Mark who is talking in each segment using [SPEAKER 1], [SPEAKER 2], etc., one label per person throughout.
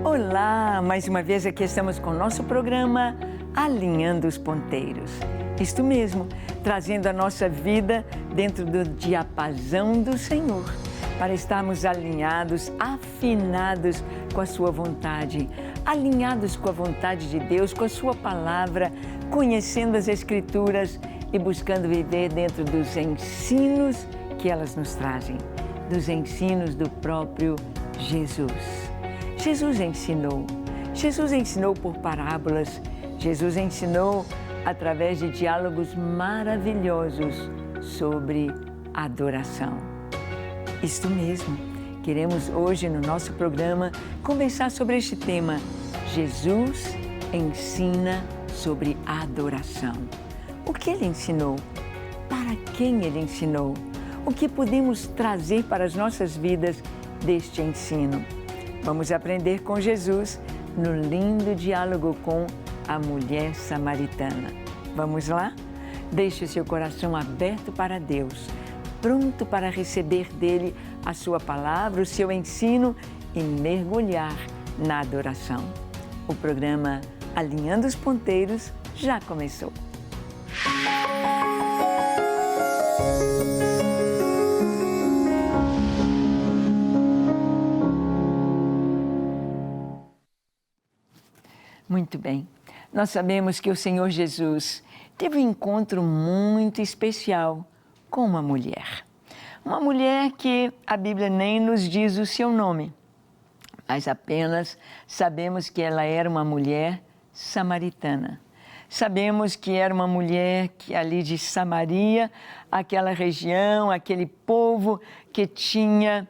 [SPEAKER 1] Olá, mais uma vez aqui estamos com o nosso programa Alinhando os Ponteiros. Isto mesmo, trazendo a nossa vida dentro do diapasão do Senhor, para estarmos alinhados, afinados com a sua vontade, alinhados com a vontade de Deus, com a sua palavra, conhecendo as Escrituras e buscando viver dentro dos ensinos que elas nos trazem, dos ensinos do próprio Jesus. Jesus ensinou por parábolas, Jesus ensinou através de diálogos maravilhosos sobre adoração. Isto mesmo, queremos hoje no nosso programa conversar sobre este tema. Jesus ensina sobre adoração. O que ele ensinou? Para quem ele ensinou? O que podemos trazer para as nossas vidas deste ensino? Vamos aprender com Jesus no lindo diálogo com a mulher samaritana. Vamos lá? Deixe o seu coração aberto para Deus, pronto para receber dele a sua palavra, o seu ensino e mergulhar na adoração. O programa Alinhando os Ponteiros já começou. Muito bem, nós sabemos que o Senhor Jesus teve um encontro muito especial com uma mulher. Uma mulher que a Bíblia nem nos diz o seu nome, mas apenas sabemos que ela era uma mulher samaritana. Sabemos que era uma mulher que ali de Samaria, aquela região, aquele povo que tinha,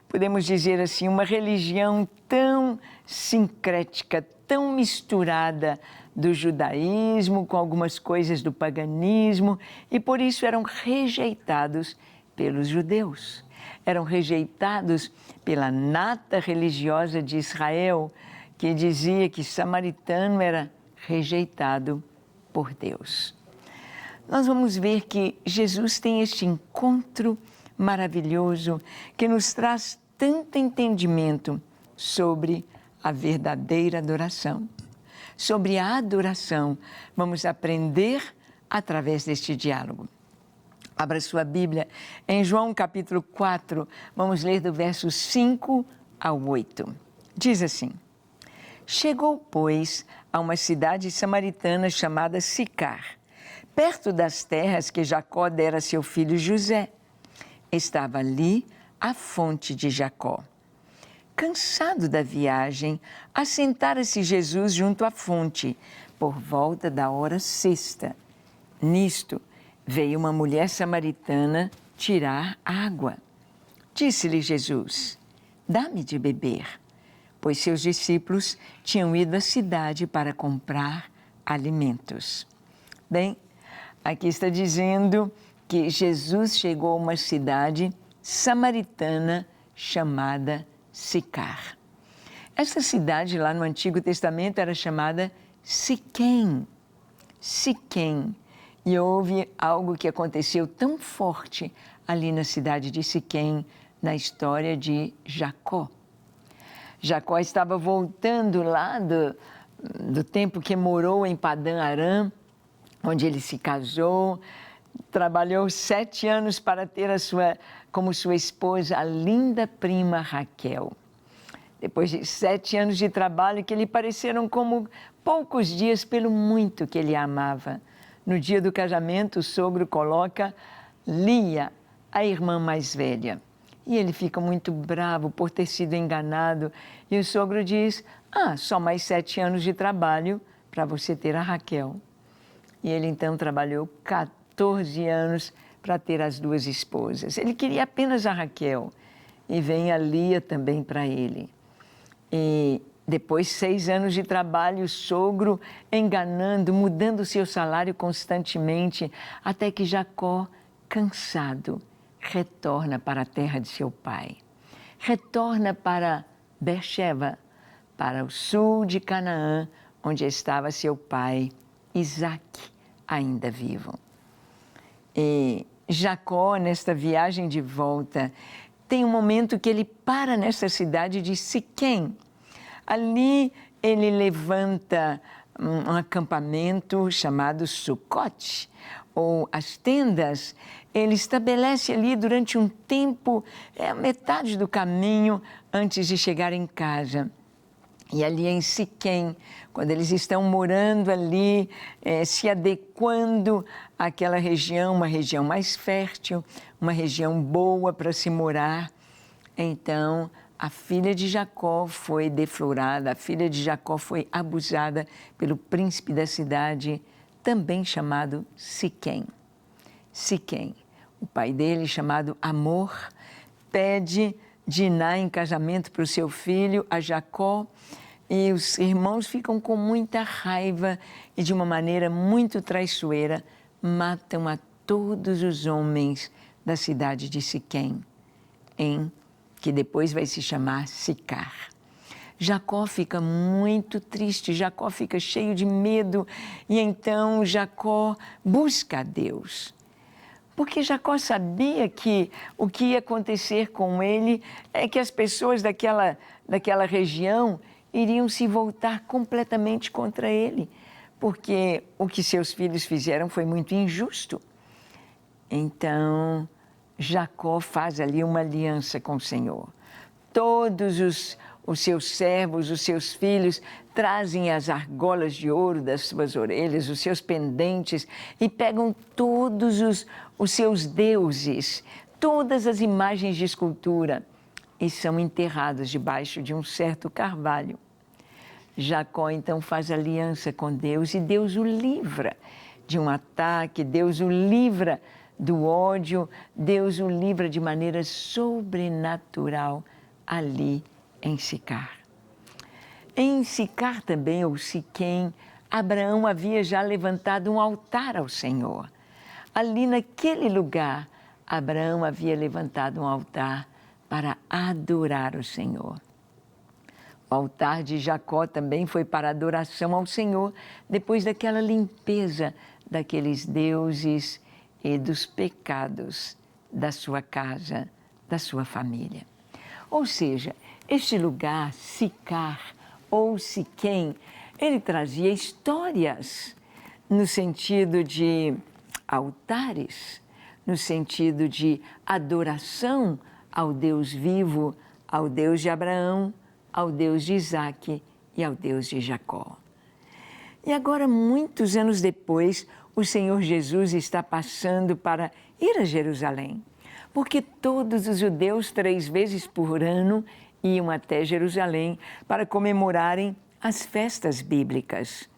[SPEAKER 1] podemos dizer assim, uma religião tão sincrética, tão misturada do judaísmo com algumas coisas do paganismo e por isso eram rejeitados pelos judeus. Eram rejeitados pela nata religiosa de Israel, que dizia que samaritano era rejeitado por Deus. Nós vamos ver que Jesus tem este encontro maravilhoso que nos traz tanto entendimento sobre a verdadeira adoração. Sobre a adoração, vamos aprender através deste diálogo. Abra sua Bíblia em João capítulo 4, vamos ler do verso 5 ao 8. Diz assim: Chegou, pois, a uma cidade samaritana chamada Sicar, perto das terras que Jacó dera a seu filho José. Estava ali a fonte de Jacó. Cansado da viagem, assentara-se Jesus junto à fonte, por volta da hora sexta. Nisto, veio uma mulher samaritana tirar água. Disse-lhe Jesus: Dá-me de beber, pois seus discípulos tinham ido à cidade para comprar alimentos. Bem, aqui está dizendo que Jesus chegou a uma cidade samaritana chamada Sicar. Essa cidade lá no Antigo Testamento era chamada Siquém. Siquém. E houve algo que aconteceu tão forte ali na cidade de Siquém, na história de Jacó. Jacó estava voltando lá do tempo que morou em Padã Arã, onde ele se casou, trabalhou 7 anos para ter como sua esposa a linda prima Raquel. Depois de 7 anos de trabalho que lhe pareceram como poucos dias pelo muito que ele a amava. No dia do casamento, o sogro coloca Lia, a irmã mais velha. E ele fica muito bravo por ter sido enganado. E o sogro diz: só mais 7 anos de trabalho para você ter a Raquel. E ele então trabalhou 14 anos para ter as 2 esposas. Ele queria apenas a Raquel. E vem a Lia também para ele. E depois 6 anos de trabalho, o sogro enganando, mudando o seu salário constantemente, até que Jacó, cansado, retorna para a terra de seu pai. Retorna para Beersheba, para o sul de Canaã, onde estava seu pai, Isaque, ainda vivo. E Jacó, nesta viagem de volta, tem um momento que ele para nessa cidade de Siquém. Ali ele levanta um acampamento chamado Sucote, ou as tendas. Ele estabelece ali durante um tempo, metade do caminho antes de chegar em casa. E ali em Siquém, quando eles estão morando ali, se adequando àquela região, uma região mais fértil, uma região boa para se morar, então a filha de Jacó foi deflorada, a filha de Jacó foi abusada pelo príncipe da cidade, também chamado Siquém. Siquém, o pai dele, chamado Amor, pede Diná em casamento para o seu filho, a Jacó, e os irmãos ficam com muita raiva e, de uma maneira muito traiçoeira, matam a todos os homens da cidade de Siquém, que depois vai se chamar Sicar. Jacó fica muito triste, Jacó fica cheio de medo, e então Jacó busca a Deus. Porque Jacó sabia que o que ia acontecer com ele é que as pessoas daquela região iriam se voltar completamente contra ele, porque o que seus filhos fizeram foi muito injusto. Então, Jacó faz ali uma aliança com o Senhor. Todos os seus servos, os seus filhos, trazem as argolas de ouro das suas orelhas, os seus pendentes, e pegam todos os seus deuses, todas as imagens de escultura, e são enterrados debaixo de um certo carvalho. Jacó então faz aliança com Deus e Deus o livra de um ataque, Deus o livra do ódio, Deus o livra de maneira sobrenatural ali em Sicar. Em Sicar também, ou Siquém, Abraão havia já levantado um altar ao Senhor. Ali naquele lugar, Abraão havia levantado um altar para adorar o Senhor. O altar de Jacó também foi para adoração ao Senhor, depois daquela limpeza daqueles deuses e dos pecados da sua casa, da sua família. Ou seja, este lugar, Sicar ou Siquém, ele trazia histórias no sentido de altares, no sentido de adoração ao Deus vivo, ao Deus de Abraão, ao Deus de Isaque e ao Deus de Jacó. E agora, muitos anos depois, o Senhor Jesus está passando para ir a Jerusalém, porque todos os judeus 3 vezes por ano iam até Jerusalém para comemorarem as festas bíblicas,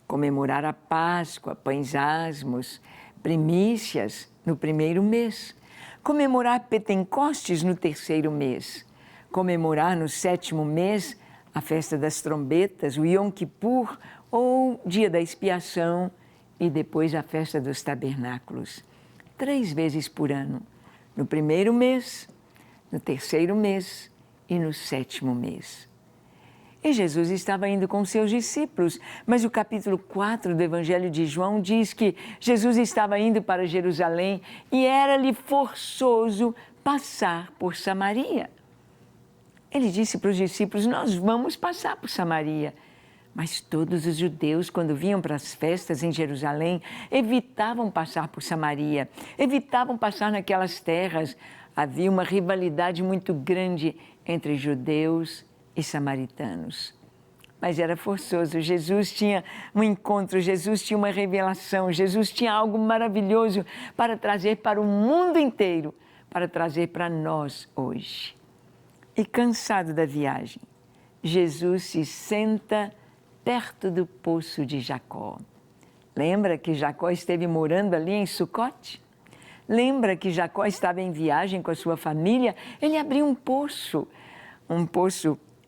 [SPEAKER 1] comemorar a Páscoa, pães asmos, primícias no 1º mês, comemorar Pentecostes no 3º mês, comemorar no 7º mês a festa das trombetas, o Yom Kippur, ou Dia da Expiação, e depois a festa dos tabernáculos. 3 vezes por ano, no 1º mês, no 3º mês e no 7º mês. E Jesus estava indo com seus discípulos, mas o capítulo 4 do Evangelho de João diz que Jesus estava indo para Jerusalém e era-lhe forçoso passar por Samaria. Ele disse para os discípulos: nós vamos passar por Samaria. Mas todos os judeus, quando vinham para as festas em Jerusalém, evitavam passar por Samaria, evitavam passar naquelas terras. Havia uma rivalidade muito grande entre judeus e samaritanos. Mas era forçoso. Jesus tinha um encontro, Jesus tinha uma revelação, Jesus tinha algo maravilhoso para trazer para o mundo inteiro, para trazer para nós hoje. E cansado da viagem, Jesus se senta perto do poço de Jacó. Lembra que Jacó esteve morando ali em Sucote? Lembra que Jacó estava em viagem com a sua família? Ele abriu um poço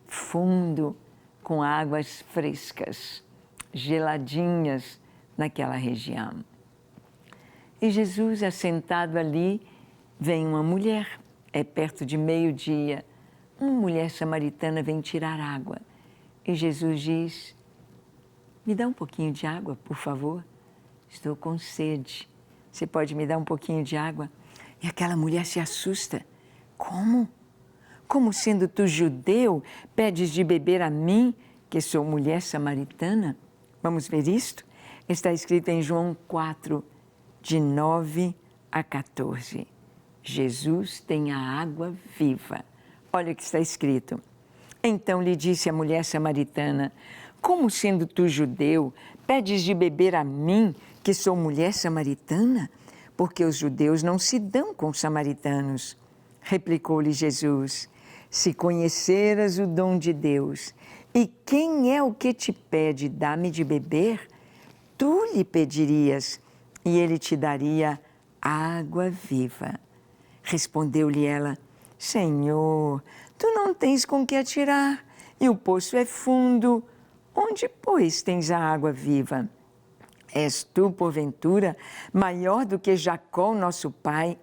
[SPEAKER 1] fundo, com águas frescas, geladinhas naquela região. E Jesus, assentado ali, vem uma mulher, é perto de meio-dia, uma mulher samaritana vem tirar água. E Jesus diz: me dá um pouquinho de água, por favor. Estou com sede. Você pode me dar um pouquinho de água? E aquela mulher se assusta. Como? Como sendo tu judeu, pedes de beber a mim, que sou mulher samaritana? Vamos ver isto? Está escrito em João 4, de 9 a 14. Jesus tem a água viva. Olha o que está escrito. Então lhe disse a mulher samaritana: como sendo tu judeu, pedes de beber a mim, que sou mulher samaritana? Porque os judeus não se dão com os samaritanos. Replicou-lhe Jesus: se conheceras o dom de Deus, e quem é o que te pede, dá-me de beber, tu lhe pedirias, e ele te daria água viva. Respondeu-lhe ela: Senhor, tu não tens com que atirar, e o poço é fundo. Onde, pois, tens a água viva? És tu, porventura, maior do que Jacó, nosso pai,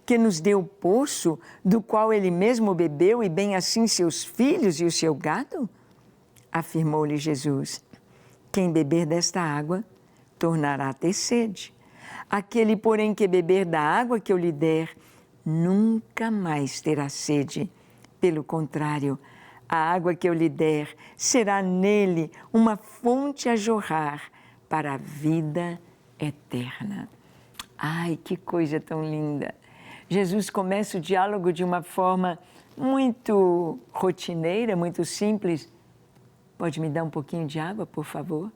[SPEAKER 1] que nos deu o poço, do qual ele mesmo bebeu, e bem assim seus filhos e o seu gado? Afirmou-lhe Jesus: quem beber desta água, tornará a ter sede. Aquele, porém, que beber da água que eu lhe der, nunca mais terá sede. Pelo contrário, a água que eu lhe der será nele uma fonte a jorrar para a vida eterna. Ai, que coisa tão linda! Jesus começa o diálogo de uma forma muito rotineira, muito simples. Pode me dar um pouquinho de água, por favor?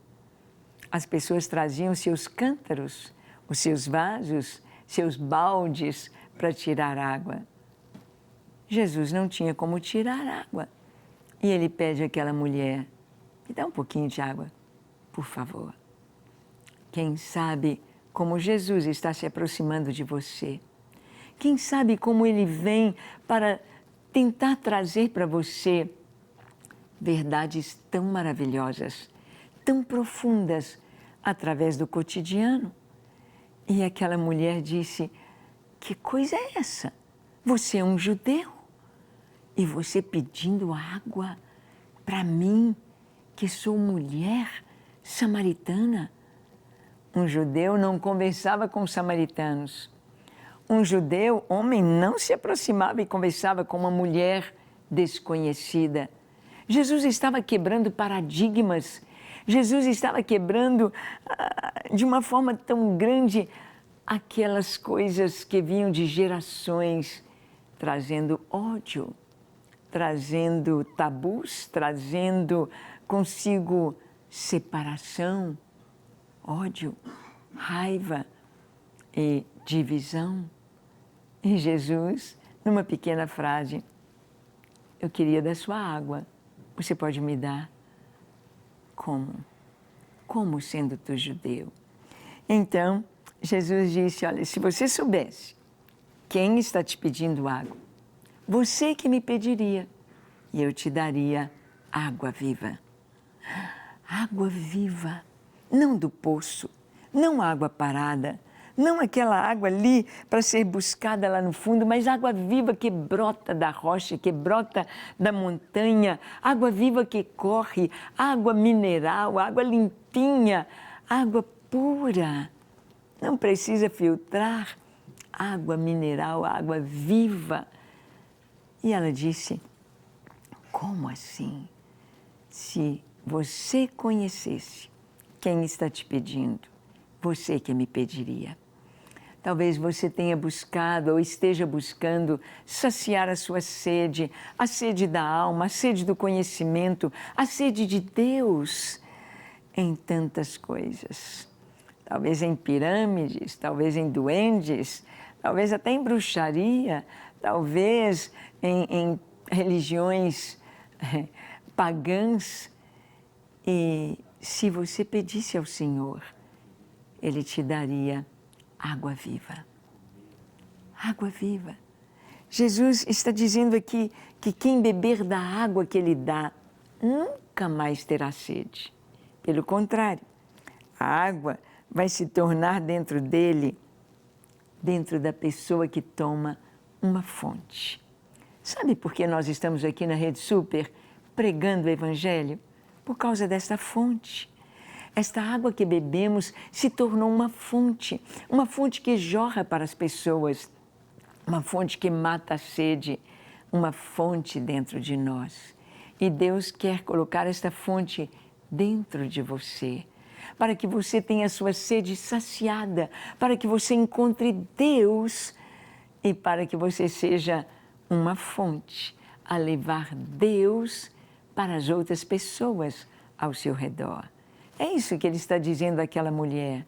[SPEAKER 1] As pessoas traziam seus cântaros, os seus vasos, seus baldes para tirar água. Jesus não tinha como tirar água. E ele pede àquela mulher: me dá um pouquinho de água, por favor. Quem sabe como Jesus está se aproximando de você? Quem sabe como ele vem para tentar trazer para você verdades tão maravilhosas, tão profundas, através do cotidiano? E aquela mulher disse: que coisa é essa? Você é um judeu e você pedindo água para mim, que sou mulher samaritana? Um judeu não conversava com os samaritanos. Um judeu, homem, não se aproximava e conversava com uma mulher desconhecida. Jesus estava quebrando paradigmas. Jesus estava quebrando de uma forma tão grande aquelas coisas que vinham de gerações, trazendo ódio, trazendo tabus, trazendo consigo separação, ódio, raiva e divisão. E Jesus, numa pequena frase: eu queria da sua água, você pode me dar? Como? Como sendo tu judeu? Então, Jesus disse: olha, se você soubesse quem está te pedindo água, você que me pediria, e eu te daria água viva. Água viva, não do poço, não água parada, não aquela água ali para ser buscada lá no fundo, mas água viva que brota da rocha, que brota da montanha, água viva que corre, água mineral, água limpinha, água pura. Não precisa filtrar, água mineral, água viva. E ela disse: como assim? Se você conhecesse quem está te pedindo, você que me pediria. Talvez você tenha buscado ou esteja buscando saciar a sua sede, a sede da alma, a sede do conhecimento, a sede de Deus em tantas coisas. Talvez em pirâmides, talvez em duendes, talvez até em bruxaria, talvez em religiões pagãs. E se você pedisse ao Senhor, Ele te daria água viva. Água viva. Jesus está dizendo aqui que quem beber da água que Ele dá, nunca mais terá sede. Pelo contrário, a água vai se tornar dentro dele, dentro da pessoa que toma, uma fonte. Sabe por que nós estamos aqui na Rede Super pregando o Evangelho? Por causa desta fonte. Esta água que bebemos se tornou uma fonte que jorra para as pessoas, uma fonte que mata a sede, uma fonte dentro de nós. E Deus quer colocar esta fonte dentro de você, para que você tenha a sua sede saciada, para que você encontre Deus e para que você seja uma fonte a levar Deus para as outras pessoas ao seu redor. É isso que ele está dizendo àquela mulher.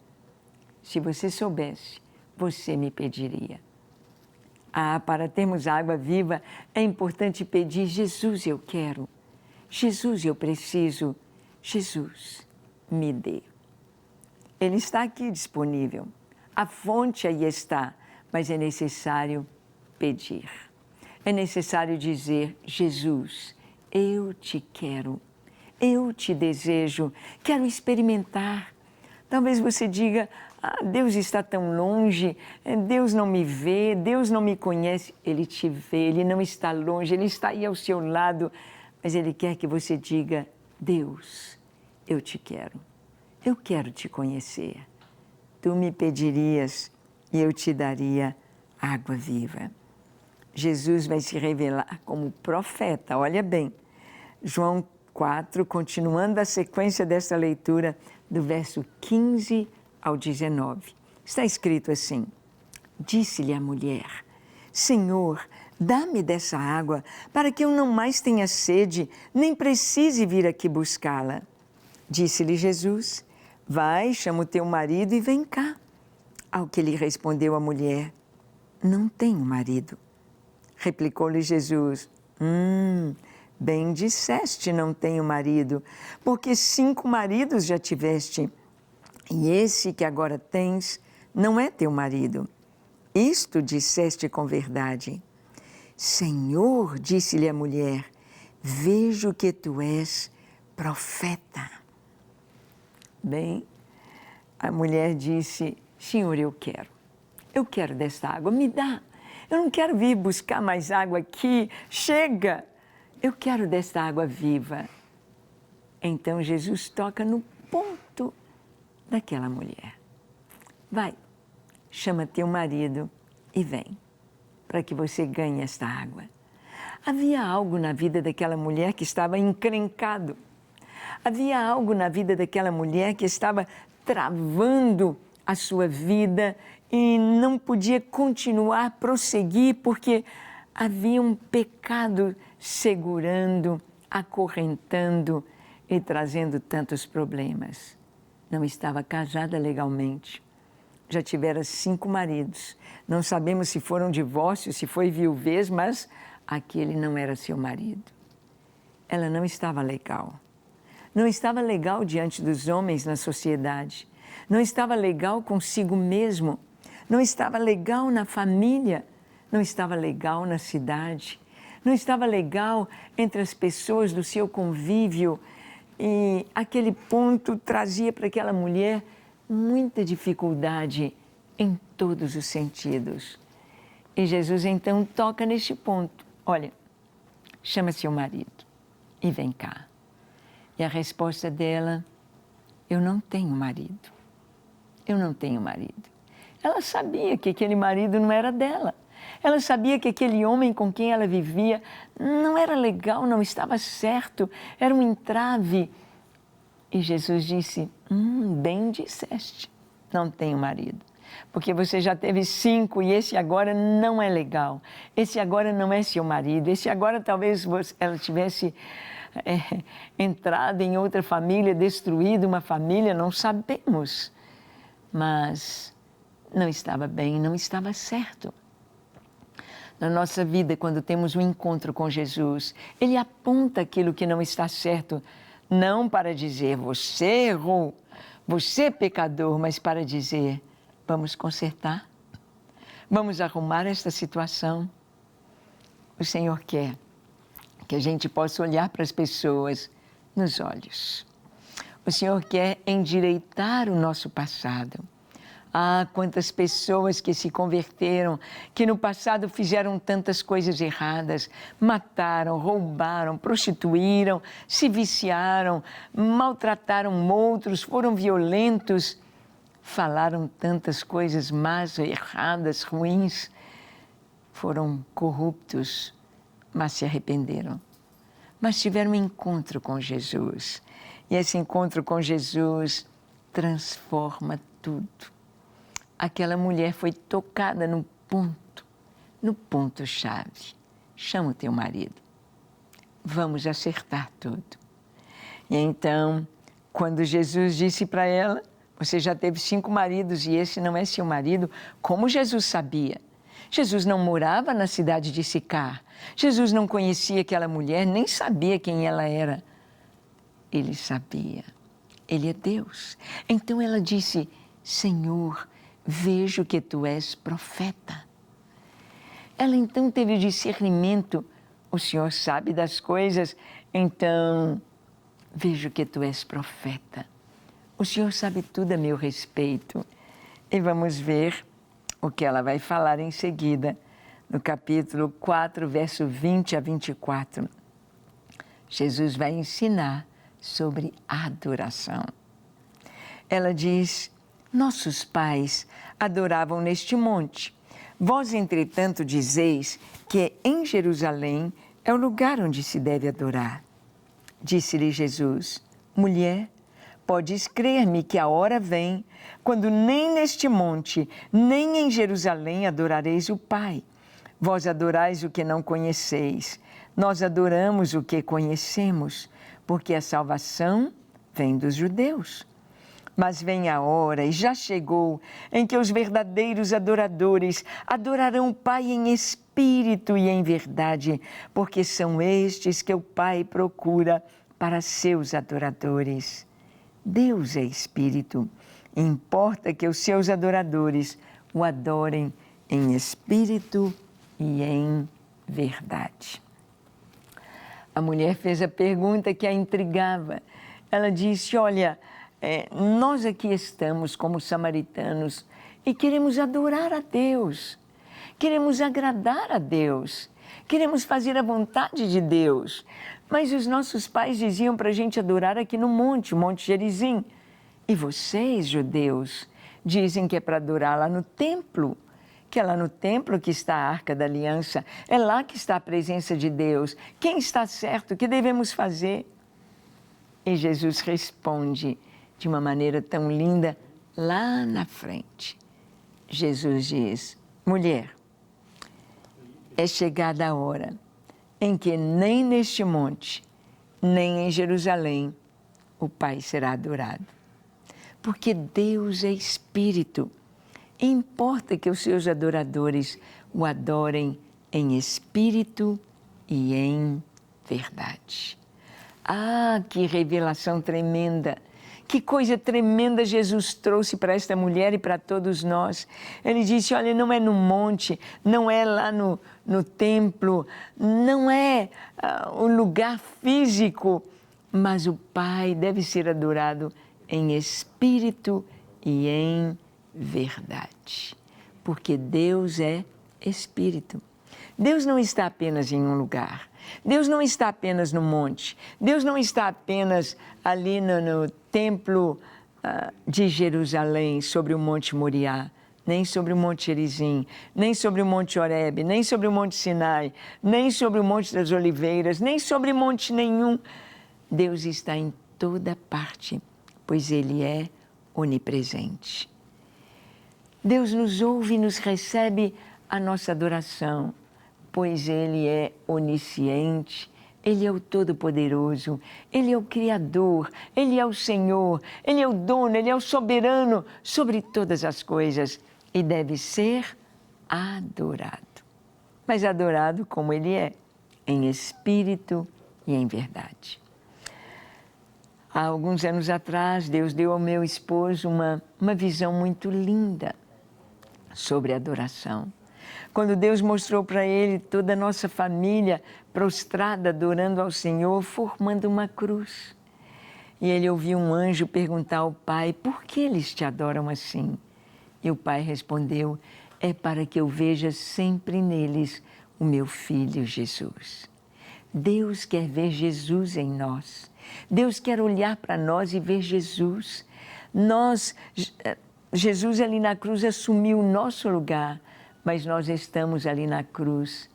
[SPEAKER 1] Se você soubesse, você me pediria. Para termos água viva, é importante pedir: Jesus, eu quero. Jesus, eu preciso. Jesus, me dê. Ele está aqui disponível. A fonte aí está, mas é necessário pedir. É necessário dizer: Jesus, eu te quero. Eu te desejo. Quero experimentar. Talvez você diga: Deus está tão longe, Deus não me vê, Deus não me conhece. Ele te vê, Ele não está longe, Ele está aí ao seu lado. Mas Ele quer que você diga: Deus, eu te quero te conhecer. Tu me pedirias e eu te daria água viva. Jesus vai se revelar como profeta, olha bem. João 4, continuando a sequência dessa leitura, do verso 15 ao 19. Está escrito assim: Disse-lhe a mulher: Senhor, dá-me dessa água, para que eu não mais tenha sede, nem precise vir aqui buscá-la. Disse-lhe Jesus: Vai, chama o teu marido e vem cá. Ao que lhe respondeu a mulher: Não tenho marido. Replicou-lhe Jesus: Bem disseste, não tenho marido, porque 5 maridos já tiveste, e esse que agora tens não é teu marido. Isto disseste com verdade. Senhor, disse-lhe a mulher, vejo que tu és profeta. Bem, a mulher disse: Senhor, eu quero desta água, me dá. Eu não quero vir buscar mais água aqui, chega. Eu quero desta água viva. Então Jesus toca no ponto daquela mulher. Vai, chama teu marido e vem, para que você ganhe esta água. Havia algo na vida daquela mulher que estava encrencado. Havia algo na vida daquela mulher que estava travando a sua vida e não podia continuar, prosseguir, porque havia um pecado segurando, acorrentando e trazendo tantos problemas. Não estava casada legalmente. Já tivera 5 maridos. Não sabemos se foram divórcios, se foi viuvez, mas aquele não era seu marido. Ela não estava legal. Não estava legal diante dos homens na sociedade. Não estava legal consigo mesmo. Não estava legal na família. Não estava legal na cidade. Não estava legal entre as pessoas do seu convívio. E aquele ponto trazia para aquela mulher muita dificuldade em todos os sentidos. E Jesus então toca neste ponto. Olha, chama seu marido e vem cá. E a resposta dela: eu não tenho marido. Eu não tenho marido. Ela sabia que aquele marido não era dela. Ela sabia que aquele homem com quem ela vivia não era legal, não estava certo, era um entrave. E Jesus disse: bem disseste, não tenho marido. Porque você já teve 5 e esse agora não é legal. Esse agora não é seu marido. Esse agora talvez ela tivesse entrado em outra família, destruído uma família, não sabemos. Mas não estava bem, não estava certo. Na nossa vida, quando temos um encontro com Jesus, Ele aponta aquilo que não está certo, não para dizer, você errou, você é pecador, mas para dizer, vamos consertar, vamos arrumar esta situação. O Senhor quer que a gente possa olhar para as pessoas nos olhos. O Senhor quer endireitar o nosso passado. Quantas pessoas que se converteram, que no passado fizeram tantas coisas erradas, mataram, roubaram, prostituíram, se viciaram, maltrataram outros, foram violentos, falaram tantas coisas más, erradas, ruins, foram corruptos, mas se arrependeram. Mas tiveram um encontro com Jesus. E esse encontro com Jesus transforma tudo. Aquela mulher foi tocada no ponto-chave. Chama o teu marido. Vamos acertar tudo. E então, quando Jesus disse para ela, você já teve 5 maridos e esse não é seu marido, como Jesus sabia? Jesus não morava na cidade de Sicar. Jesus não conhecia aquela mulher, nem sabia quem ela era. Ele sabia. Ele é Deus. Então ela disse, Senhor, vejo que tu és profeta. Ela então teve o discernimento, o Senhor sabe das coisas, então vejo que tu és profeta. O Senhor sabe tudo a meu respeito. E vamos ver o que ela vai falar em seguida, no capítulo 4, verso 20 a 24. Jesus vai ensinar sobre adoração. Ela diz, nossos pais adoravam neste monte. Vós, entretanto, dizeis que em Jerusalém é o lugar onde se deve adorar. Disse-lhe Jesus, mulher, podes crer-me que a hora vem, quando nem neste monte, nem em Jerusalém adorareis o Pai. Vós adorais o que não conheceis. Nós adoramos o que conhecemos, porque a salvação vem dos judeus. Mas vem a hora, e já chegou, em que os verdadeiros adoradores adorarão o Pai em espírito e em verdade, porque são estes que o Pai procura para seus adoradores. Deus é espírito, e importa que os seus adoradores o adorem em espírito e em verdade. A mulher fez a pergunta que a intrigava. Ela disse, olha, nós aqui estamos como samaritanos e queremos adorar a Deus, queremos agradar a Deus, queremos fazer a vontade de Deus. Mas os nossos pais diziam para a gente adorar aqui no monte, o Monte Gerizim. E vocês, judeus, dizem que é para adorar lá no templo, que é lá no templo que está a Arca da Aliança, é lá que está a presença de Deus. Quem está certo? O que devemos fazer? E Jesus responde de uma maneira tão linda, lá na frente. Jesus diz, mulher, é chegada a hora em que nem neste monte, nem em Jerusalém, o Pai será adorado. Porque Deus é Espírito. E importa que os seus adoradores o adorem em espírito e em verdade. Ah, que revelação tremenda! Que coisa tremenda Jesus trouxe para esta mulher e para todos nós. Ele disse, olha, não é no monte, não é lá no templo, não é o lugar físico, mas o Pai deve ser adorado em espírito e em verdade. Porque Deus é Espírito. Deus não está apenas em um lugar. Deus não está apenas no monte. Deus não está apenas ali no templo de Jerusalém, sobre o Monte Moriá, nem sobre o Monte Gerizim, nem sobre o Monte Horebe, nem sobre o Monte Sinai, nem sobre o Monte das Oliveiras, nem sobre monte nenhum. Deus está em toda parte, pois Ele é onipresente. Deus nos ouve e nos recebe a nossa adoração, pois Ele é onisciente, Ele é o Todo-Poderoso, Ele é o Criador, Ele é o Senhor, Ele é o dono, Ele é o soberano sobre todas as coisas e deve ser adorado. Mas adorado como Ele é, em espírito e em verdade. Há alguns anos atrás, Deus deu ao meu esposo uma visão muito linda sobre adoração. Quando Deus mostrou para ele toda a nossa família prostrada, adorando ao Senhor, formando uma cruz. E ele ouviu um anjo perguntar ao Pai, por que eles te adoram assim? E o Pai respondeu, é para que eu veja sempre neles o meu Filho Jesus. Deus quer ver Jesus em nós. Deus quer olhar para nós e ver Jesus. Jesus ali na cruz assumiu o nosso lugar, mas nós estamos ali na cruz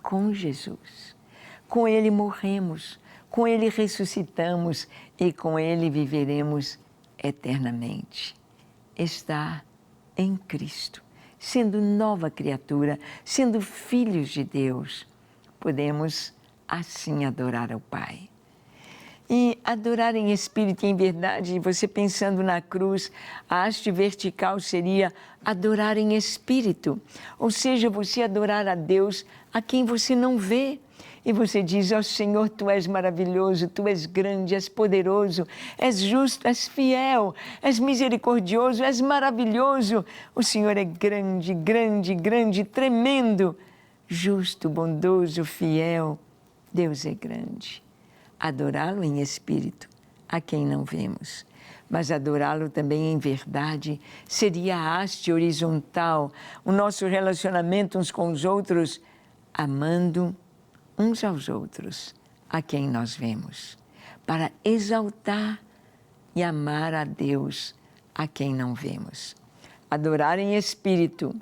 [SPEAKER 1] com Jesus. com Ele morremos, com Ele ressuscitamos e com Ele viveremos eternamente. Estar em Cristo, sendo nova criatura, sendo filhos de Deus, podemos assim adorar ao Pai. E adorar em espírito e em verdade, você pensando na cruz, a haste vertical seria adorar em espírito, ou seja, você adorar a Deus a quem você não vê. E você diz, ó Senhor, Tu és maravilhoso, Tu és grande, és poderoso, és justo, és fiel, és misericordioso, és maravilhoso. O Senhor é grande, grande, grande, tremendo, justo, bondoso, fiel. Deus é grande. Adorá-lo em espírito, a quem não vemos. Mas adorá-lo também em verdade seria a haste horizontal, o nosso relacionamento uns com os outros, amando uns aos outros, a quem nós vemos, para exaltar e amar a Deus, a quem não vemos. Adorar em espírito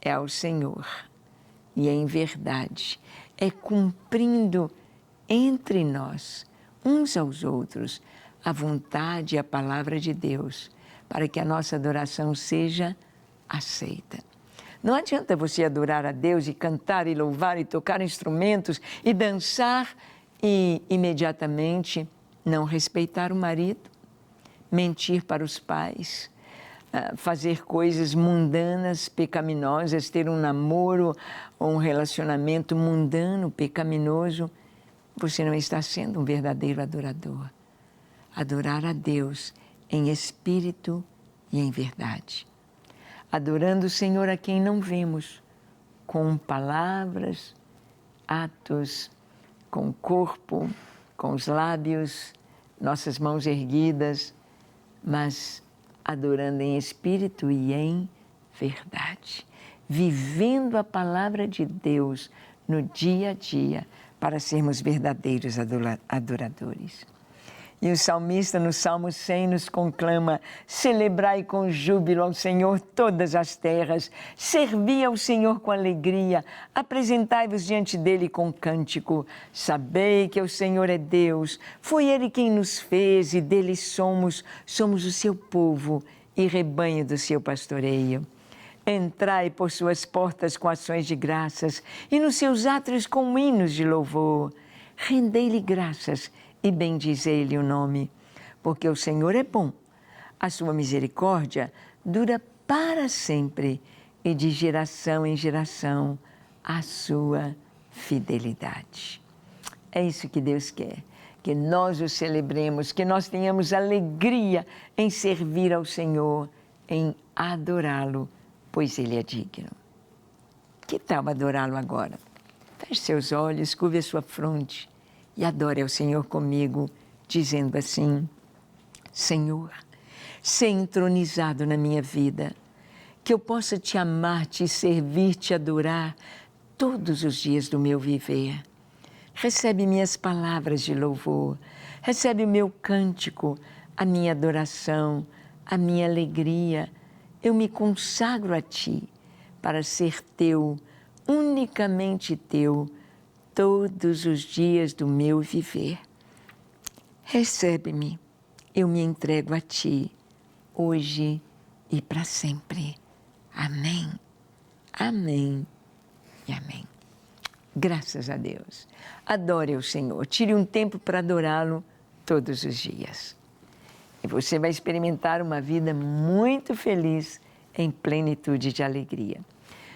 [SPEAKER 1] é ao Senhor e em verdade é cumprindo entre nós, uns aos outros, a vontade e a palavra de Deus, para que a nossa adoração seja aceita. Não adianta você adorar a Deus e cantar e louvar e tocar instrumentos e dançar e imediatamente não respeitar o marido, mentir para os pais, fazer coisas mundanas, pecaminosas, ter um namoro ou um relacionamento mundano, pecaminoso. Você não está sendo um verdadeiro adorador. Adorar a Deus em espírito e em verdade. Adorando o Senhor a quem não vemos, com palavras, atos, com o corpo, com os lábios, nossas mãos erguidas, mas adorando em espírito e em verdade. Vivendo a palavra de Deus no dia a dia, para sermos verdadeiros adoradores. E o salmista no Salmo 100 nos conclama, celebrai com júbilo ao Senhor todas as terras, servi ao Senhor com alegria, apresentai-vos diante dele com cântico, sabei que o Senhor é Deus, foi Ele quem nos fez e dele somos o seu povo e rebanho do seu pastoreio. Entrai por suas portas com ações de graças e nos seus átrios com hinos de louvor. Rendei-lhe graças e bendizei-lhe o nome, porque o Senhor é bom, a sua misericórdia dura para sempre e de geração em geração a sua fidelidade. É isso que Deus quer, que nós o celebremos, que nós tenhamos alegria em servir ao Senhor, em adorá-lo, pois Ele é digno. Que tal adorá-lo agora? Feche seus olhos, curve a sua fronte e adore ao Senhor comigo, dizendo assim, Senhor, sê entronizado na minha vida, que eu possa te amar, te servir, te adorar todos os dias do meu viver. Recebe minhas palavras de louvor, recebe o meu cântico, a minha adoração, a minha alegria. Eu me consagro a Ti para ser Teu, unicamente Teu, todos os dias do meu viver. Recebe-me, eu me entrego a Ti, hoje e para sempre. Amém, amém e amém. Graças a Deus. Adore o Senhor, tire um tempo para adorá-lo todos os dias. E você vai experimentar uma vida muito feliz, em plenitude de alegria.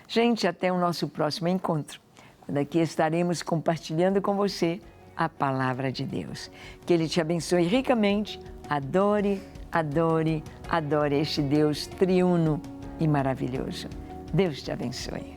[SPEAKER 1] Gente, até o nosso próximo encontro, quando aqui estaremos compartilhando com você a palavra de Deus. Que Ele te abençoe ricamente. Adore, adore, adore este Deus triuno e maravilhoso. Deus te abençoe.